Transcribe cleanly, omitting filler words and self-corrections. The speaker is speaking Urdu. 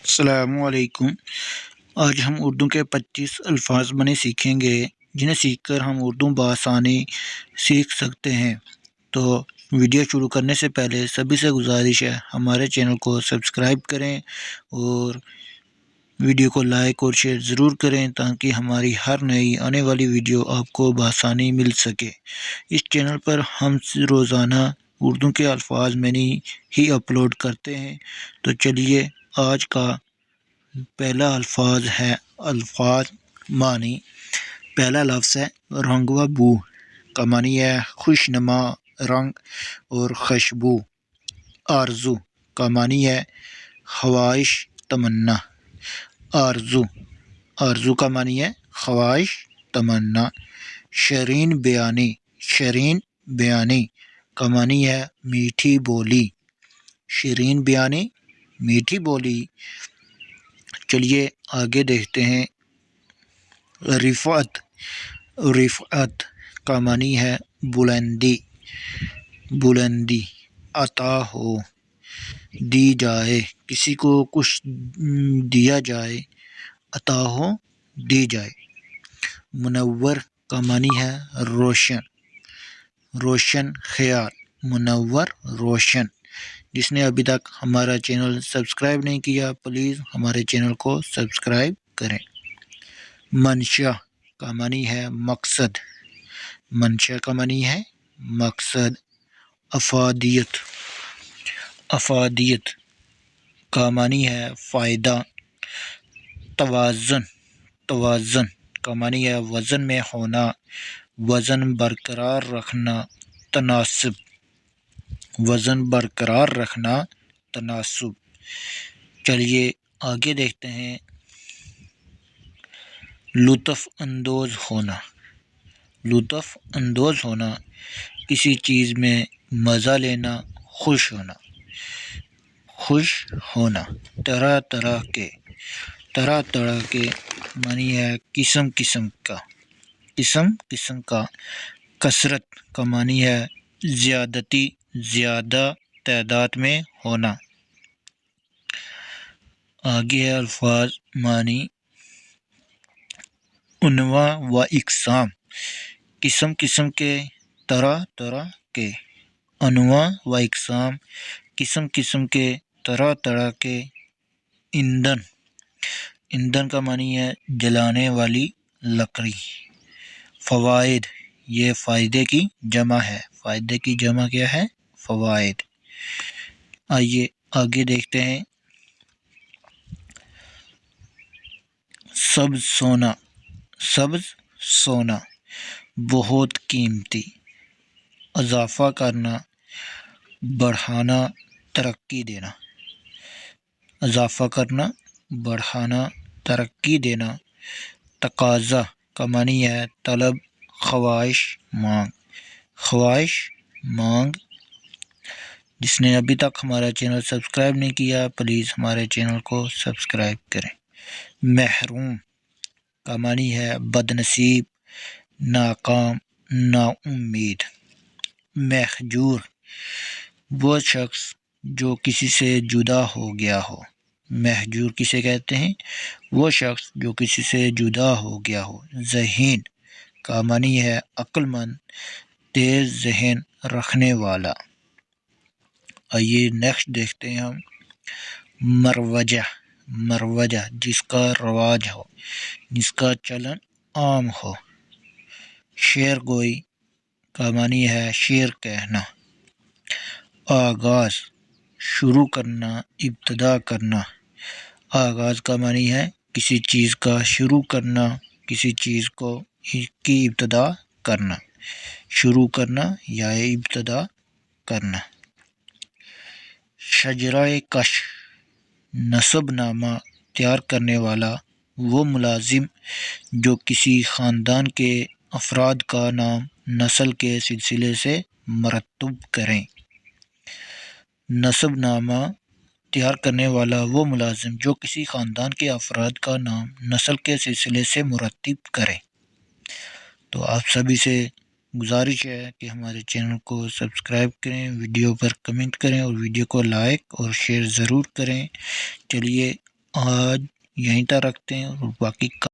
السلام علیکم۔ آج ہم اردو کے 25 الفاظ بنے سیکھیں گے جنہیں سیکھ کر ہم اردو بآسانی سیکھ سکتے ہیں۔ تو ویڈیو شروع کرنے سے پہلے سبھی سے گزارش ہے ہمارے چینل کو سبسکرائب کریں اور ویڈیو کو لائک اور شیئر ضرور کریں تاکہ ہماری ہر نئی آنے والی ویڈیو آپ کو بآسانی مل سکے۔ اس چینل پر ہم روزانہ اردو کے الفاظ معنی ہی اپلوڈ کرتے ہیں۔ تو چلیے آج کا پہلا الفاظ معنی۔ پہلا لفظ ہے رنگ و بو کا معنی ہے خوش نما رنگ اور خوشبو۔ آرزو کا معنی ہے خواہش تمنا۔ آرزو کا معنی ہے خواہش تمنا۔ شرین بیانی کا معنی ہے میٹھی بولی۔ شرین بیانی میٹھی بولی۔ چلیے آگے دیکھتے ہیں۔ رفعت کا معنی ہے بلندی۔ عطا ہو دی جائے، کسی کو کچھ دیا جائے، عطا ہو دی جائے۔ منور کا معنی ہے روشن خیال۔ منور روشن۔ جس نے ابھی تک ہمارا چینل سبسکرائب نہیں کیا پلیز ہمارے چینل کو سبسکرائب کریں۔ منشا کا معنی ہے مقصد۔ منشا کا معنی ہے مقصد۔ افادیت کا معنی ہے فائدہ۔ توازن کا معنی ہے وزن میں ہونا، وزن برقرار رکھنا، تناسب۔ چلیے آگے دیکھتے ہیں۔ لطف اندوز ہونا، کسی چیز میں مزہ لینا، خوش ہونا۔ طرح طرح کے معنی ہے قسم کا۔ کثرت کا معنی ہے زیادہ تعداد میں ہونا۔ آگے ہے الفاظ معنی۔ انواع و اقسام، قسم کے، طرح کے۔ انواع و اقسام، قسم کے، طرح کے۔ ایندھن کا معنی ہے جلانے والی لکڑی۔ فوائد، یہ فائدے کی جمع ہے۔ فائدے کی جمع کیا ہے؟ فوائد۔ آئیے آگے دیکھتے ہیں۔ سبز سونا، بہت قیمتی۔ اضافہ کرنا، بڑھانا، ترقی دینا۔ اضافہ کرنا، بڑھانا، ترقی دینا۔ تقاضا کا معنی ہے طلب، خواہش، مانگ۔ جس نے ابھی تک ہمارا چینل سبسکرائب نہیں کیا پلیز ہمارے چینل کو سبسکرائب کریں۔ محروم کا معنی ہے بد نصیب، ناکام، نا امید۔ مہجور، وہ شخص جو کسی سے جدا ہو گیا ہو۔ مہجور کسے کہتے ہیں؟ وہ شخص جو کسی سے جدا ہو گیا ہو۔ ذہین کا معنی ہے عقل مند، تیز ذہن رکھنے والا۔ آئیے نیکسٹ دیکھتے ہیں ہم۔ مروجہ، جس کا رواج ہو، جس کا چلن عام ہو۔ شعر گوئی کا معنی ہے شعر کہنا۔ آغاز، شروع کرنا، ابتدا کرنا۔ آغاز کا معنی ہے کسی چیز کا شروع کرنا، کسی چیز کی ابتدا کرنا۔ شروع کرنا یا ابتدا کرنا۔ شجرہ کش، نسب نامہ تیار کرنے والا وہ ملازم جو کسی خاندان کے افراد کا نام نسل کے سلسلے سے مرتب کریں۔ نسب نامہ تیار کرنے والا وہ ملازم جو کسی خاندان کے افراد کا نام نسل کے سلسلے سے مرتب کریں۔ تو آپ سبھی سے گزارش ہے کہ ہمارے چینل کو سبسکرائب کریں، ویڈیو پر کمنٹ کریں اور ویڈیو کو لائک اور شیئر ضرور کریں۔ چلیے آج یہیں تک رکھتے ہیں اور باقی